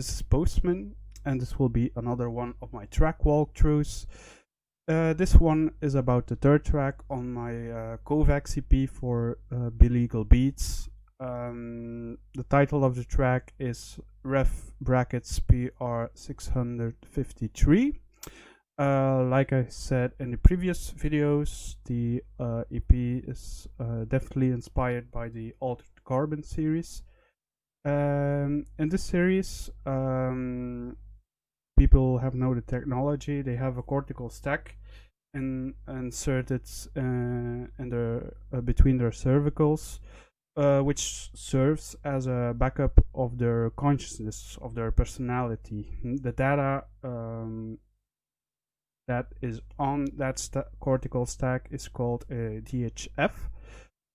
This is Postman, and this will be another one of my track walkthroughs. This one is about the third track on my Kovacs EP for Billegal Beats. The title of the track is ref brackets PR 653. Like I said in the previous videos, the EP is definitely inspired by the Altered Carbon series. In this series, people have know the technology. They have a cortical stack inserted in between their cervicals, which serves as a backup of their consciousness, of their personality. The data that is on that cortical stack is called a DHF.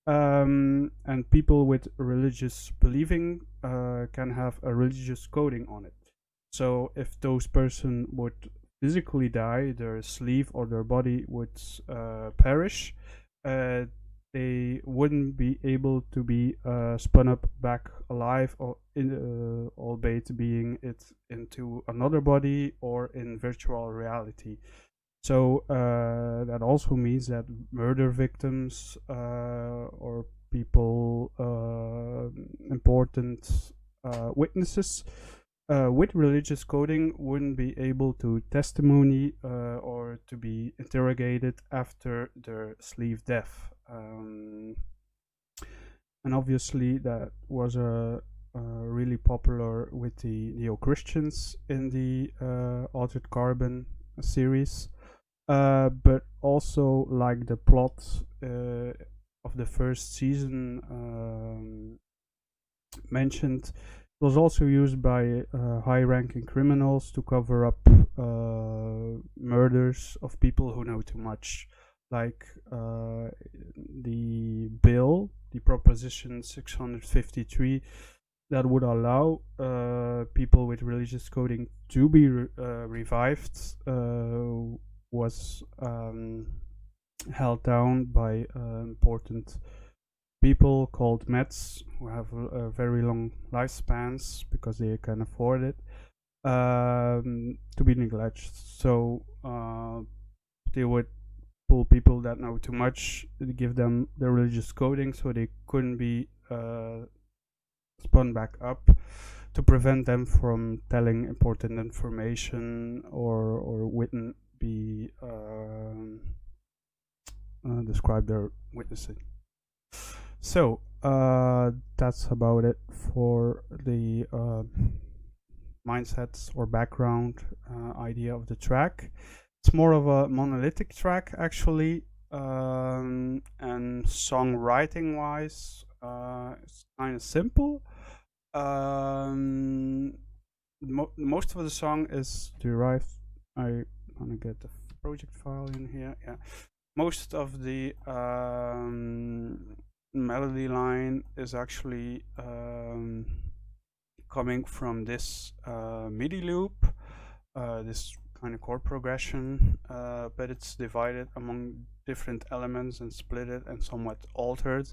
And people with religious believing can have a religious coding on it. So if those person would physically die, their sleeve or their body would perish, they wouldn't be able to be spun up back alive, or albeit being it into another body or in virtual reality. So that also means that murder victims or people, important witnesses with religious coding wouldn't be able to testimony or to be interrogated after their sleeve death. And obviously that was really popular with the neo-Christians in the Altered Carbon series. But also, like the plot of the first season mentioned, it was also used by high-ranking criminals to cover up murders of people who know too much, like the bill, the Proposition 653, that would allow people with religious coding to be revived, was held down by important people called Mets, who have very long lifespans because they can afford it, to be neglected. So they would pull people that know too much, give them the religious coding so they couldn't be spun back up, to prevent them from telling important information or wouldn't be describe their witnessing. So that's about it for the mindsets or background idea of the track. It's more of a monolithic track actually, and songwriting wise it's kind of simple. Most of the song is derived. I want to get the project file in here. Yeah, most of the melody line is actually coming from this MIDI loop, this kind of chord progression, but it's divided among different elements and split it and somewhat altered.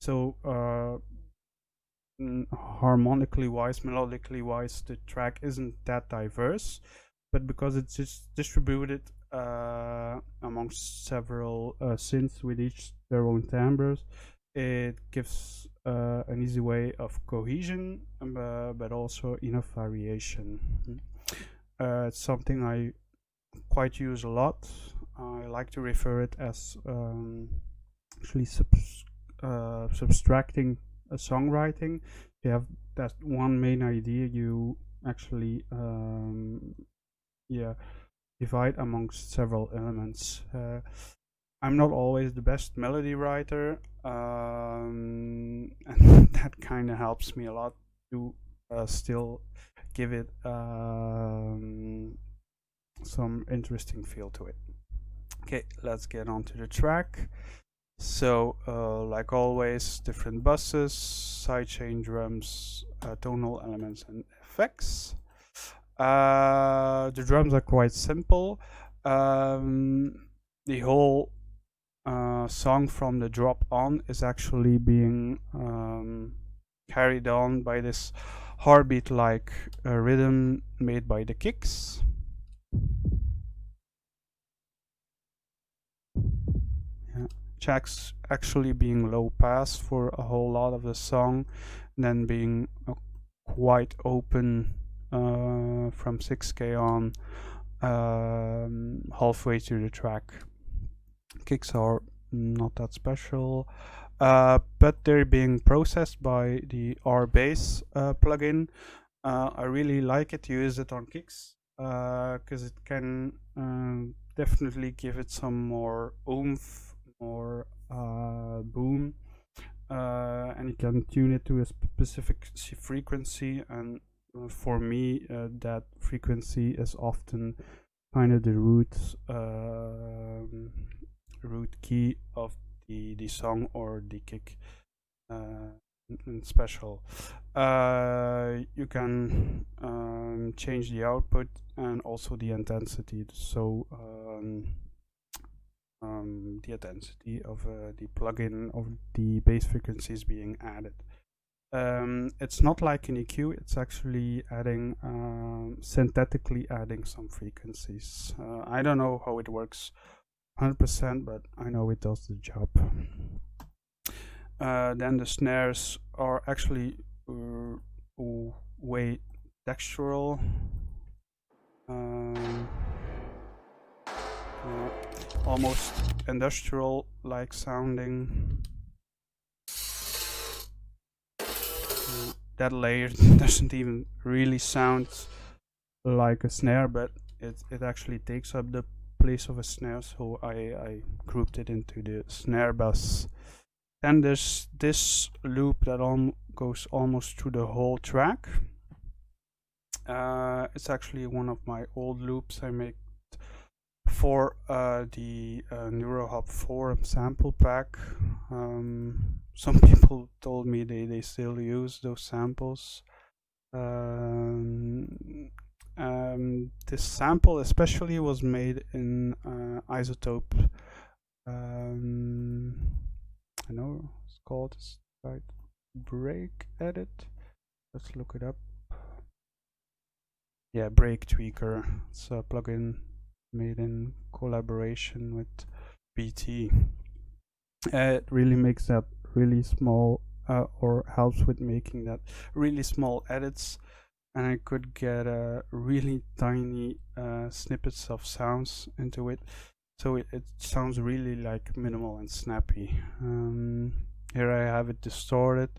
So harmonically wise, melodically wise, the track isn't that diverse, but because it's just distributed amongst several synths with each their own timbres, it gives an easy way of cohesion, but also enough variation. It's something I quite use a lot. I like to refer it as actually subtracting a songwriting. You have that one main idea, you actually divide amongst several elements. I'm not always the best melody writer, and that kind of helps me a lot to still give it some interesting feel to it. Okay, let's get on to the track. So like always, different buses, sidechain drums, tonal elements and effects. The drums are quite simple. The whole song from the drop on is actually being carried on by this heartbeat like a rhythm made by the kicks. Yeah. Tracks actually being low pass for a whole lot of the song, then being quite open from 6K on halfway through the track. Kicks are not that special, but they're being processed by the RBass plugin. I really like it, use it on kicks, because it can definitely give it some more oomph, more boom, and you can tune it to a specific frequency, and for me that frequency is often kind of the root key of the song or the kick special. You can change the output and also the intensity, so the intensity of the plugin of the bass frequencies being added. It's not like an EQ, it's actually adding synthetically adding some frequencies. I don't know how it works 100%, but I know it does the job. Then the snares are actually way textural. Almost industrial like sounding. That layer doesn't even really sound like a snare, but it actually takes up the place of a snare, so I grouped it into the snare bass. And there's this loop that goes almost through the whole track. It's actually one of my old loops I made for the NeuroHub Forum sample pack. Some people told me they still use those samples. This sample especially was made in Isotope. I know it's called Break Edit. Let's look it up. Yeah, Break Tweaker. It's a plugin made in collaboration with BT. It really makes that really small, or helps with making that really small edits, and I could get really tiny snippets of sounds into it, so it sounds really like minimal and snappy. Here I have it distorted,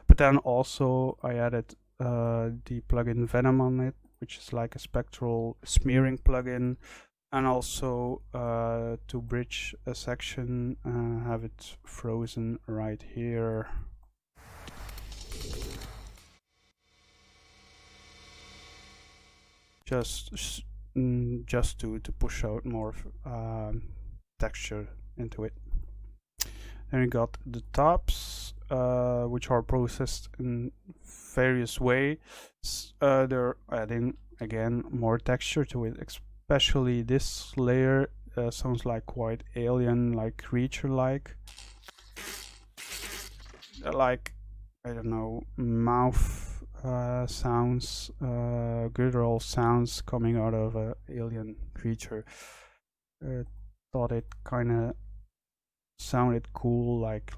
but then also I added the plugin Venom on it, which is like a spectral smearing plugin, and also to bridge a section, have it frozen right here. Just to push out more texture into it. Then we got the tops, which are processed in various ways. They're adding again more texture to it. Especially this layer sounds like quite alien, like creature-like, like I don't know, mouth sounds, guttural sounds coming out of an alien creature. Thought it kind of sounded cool, like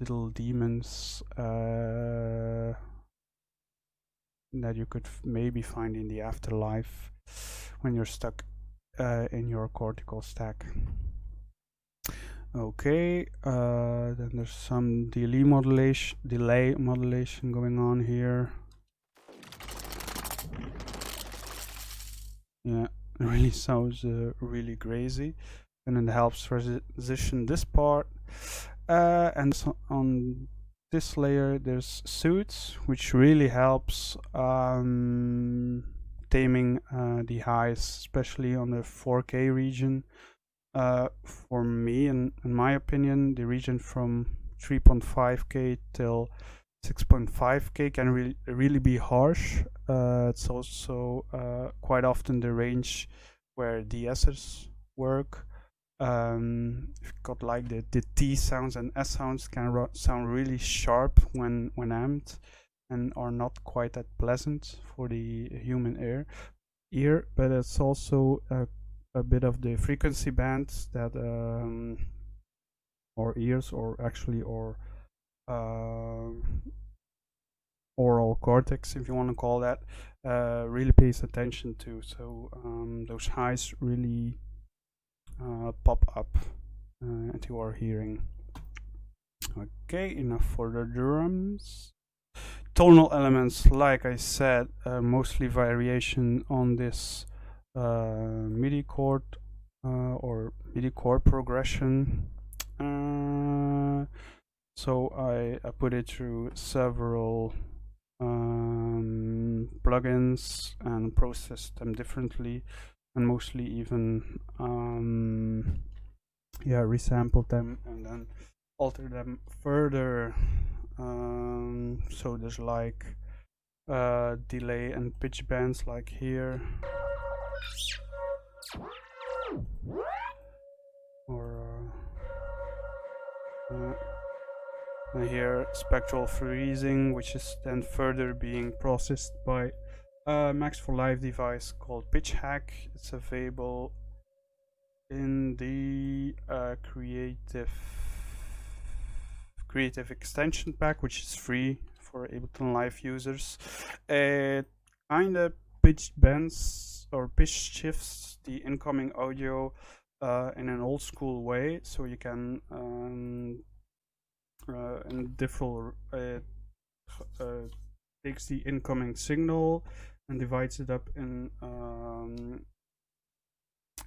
little demons that you could maybe find in the afterlife when you're stuck in your cortical stack. Okay, then there's some delay modulation going on here. Yeah, it really sounds really crazy, and it helps transition this part. And so on this layer there's suits, which really helps taming the highs, especially on the 4K region. For me, in my opinion, the region from 3.5K till 6.5K can really be harsh. It's also quite often the range where DSs work. You've got like the T sounds and S sounds can sound really sharp when amped, and are not quite that pleasant for the human ear, but it's also a bit of the frequency bands that or ears, or actually, or oral cortex, if you want to call that, really pays attention to. So those highs really pop up into our hearing. Okay, enough for the drums. Tonal elements, like I said, mostly variation on this MIDI chord or MIDI chord progression. So I put it through several plugins and processed them differently, and mostly even resampled them and then altered them further. So there's like delay and pitch bands, like here, or here spectral freezing, which is then further being processed by a Max for Live device called Pitch Hack. It's available in the creative extension pack, which is free for Ableton Live users. It kind of pitch bends or pitch shifts the incoming audio in an old school way, so you can and different takes the incoming signal and divides it up in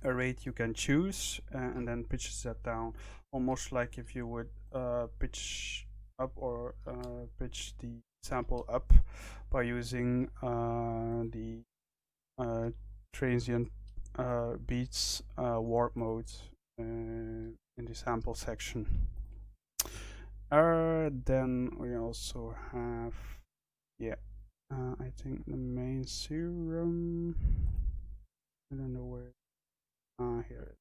a rate you can choose, and then pitches that down, almost like if you would pitch up or pitch the sample up by using the transient beats warp mode in the sample section. Then we also have, I think the main serum. I don't know where. Here.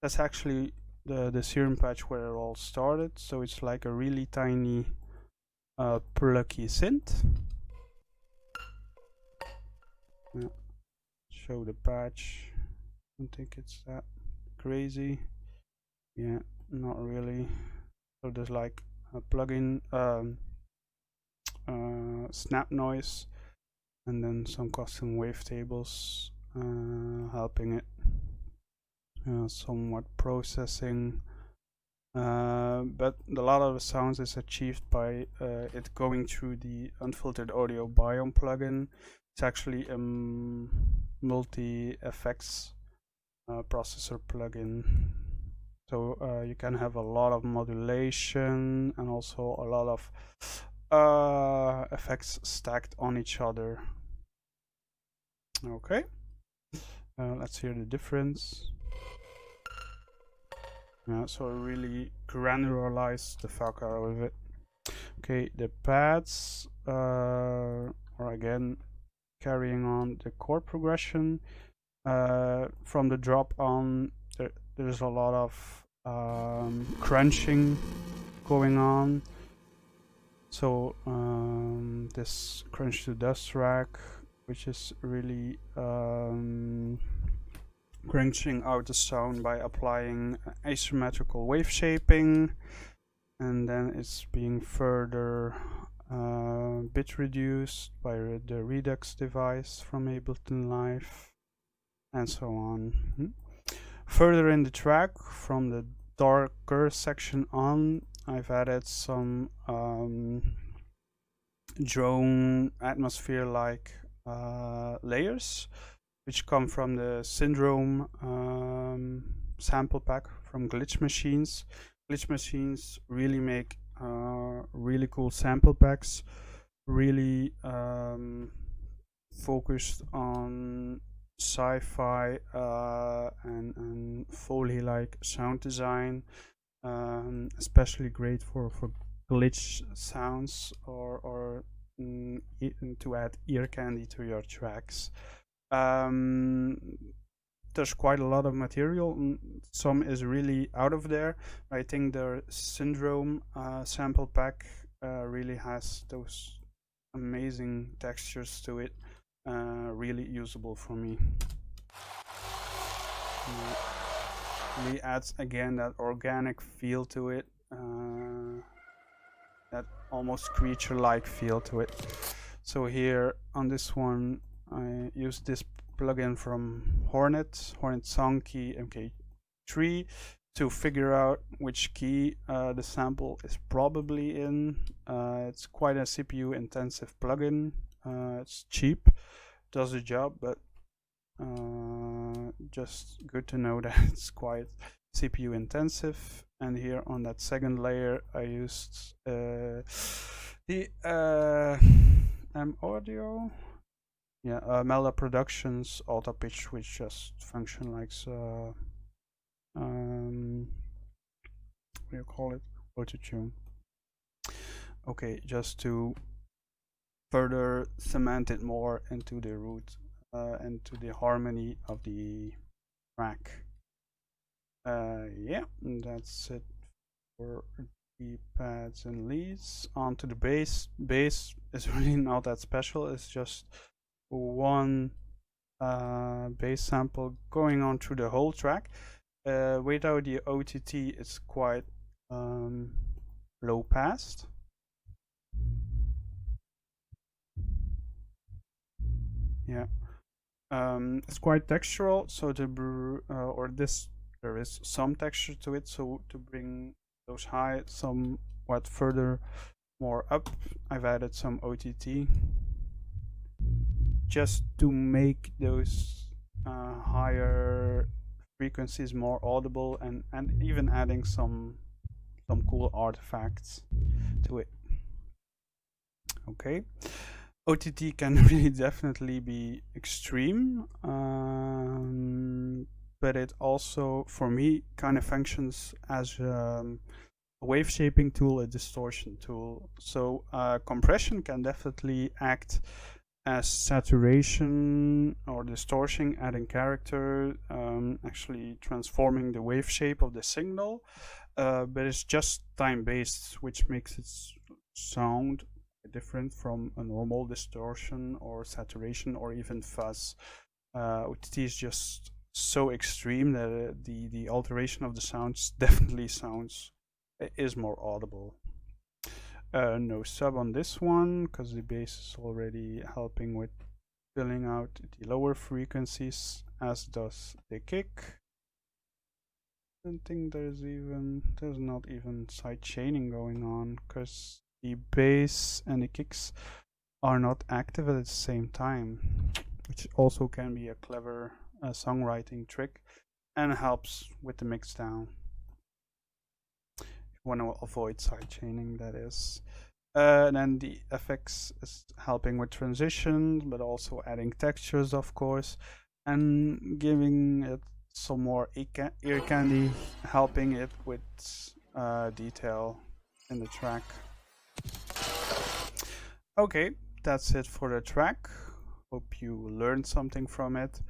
That's actually the serum patch where it all started. So it's like a really tiny, plucky synth. Yeah. Show the patch. I don't think it's that crazy. Yeah, not really. So there's like a plugin, snap noise, and then some custom wavetables helping it, somewhat processing, but a lot of the sounds is achieved by it going through the unfiltered audio biome plugin. It's actually a multi effects processor plugin, so you can have a lot of modulation and also a lot of effects stacked on each other. Okay, let's hear the difference. So I really granularize the fuck out of it. Okay, the pads are again carrying on the chord progression. From the drop on, there's a lot of crunching going on. So this crunch to dust rack, which is really crunching out the sound by applying asymmetrical wave shaping, and then it's being further bit reduced by the Redux device from Ableton Live, and so on. Further in the track, from the darker section on, I've added some drone atmosphere-like layers, which come from the Syndrome sample pack from Glitchmachines. Glitchmachines really make really cool sample packs, really focused on sci-fi and Foley-like sound design, especially great for glitch sounds or to add ear candy to your tracks. There's quite a lot of material. Some is really out of there. I think the Syndrome sample pack really has those amazing textures to it. Really usable for me. Really adds again that organic feel to it, that almost creature-like feel to it. So here on this one, I use this plugin from Hornet Song Key MK3 to figure out which key the sample is probably in. It's quite a CPU intensive plugin. It's cheap, does the job, but just good to know that it's quite CPU intensive. And here on that second layer I used the audio, Melda Productions auto pitch, which just function like what do you call it, autotune. Okay, just to further cement it more into the root and to the harmony of the track. Yeah, that's it for the pads and leads. On to the bass. Bass is really not that special. It's just one bass sample going on through the whole track. Without the OTT, it's quite low passed. Yeah, it's quite textural. So there is some texture to it. So to bring those high somewhat further more up, I've added some OTT just to make those higher frequencies more audible, and even adding some cool artifacts to it. Okay, OTT can really definitely be extreme, but it also, for me, kind of functions as a wave shaping tool, a distortion tool. So compression can definitely act as saturation or distortion, adding character, actually transforming the wave shape of the signal, but it's just time based, which makes it sound different from a normal distortion or saturation or even fuzz. OTT is just so extreme that the alteration of the sounds definitely is more audible. No sub on this one because the bass is already helping with filling out the lower frequencies, as does the kick. I don't think there's not even side chaining going on, because the bass and the kicks are not active at the same time, which also can be a clever songwriting trick and helps with the mix down. Want to avoid side chaining, that is. And then the FX is helping with transitions, but also adding textures, of course, and giving it some more ear candy, helping it with detail in the track. Okay, that's it for the track. Hope you learned something from it.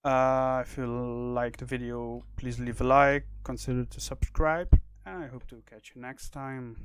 If you like the video, please leave a like, consider to subscribe, and I hope to catch you next time.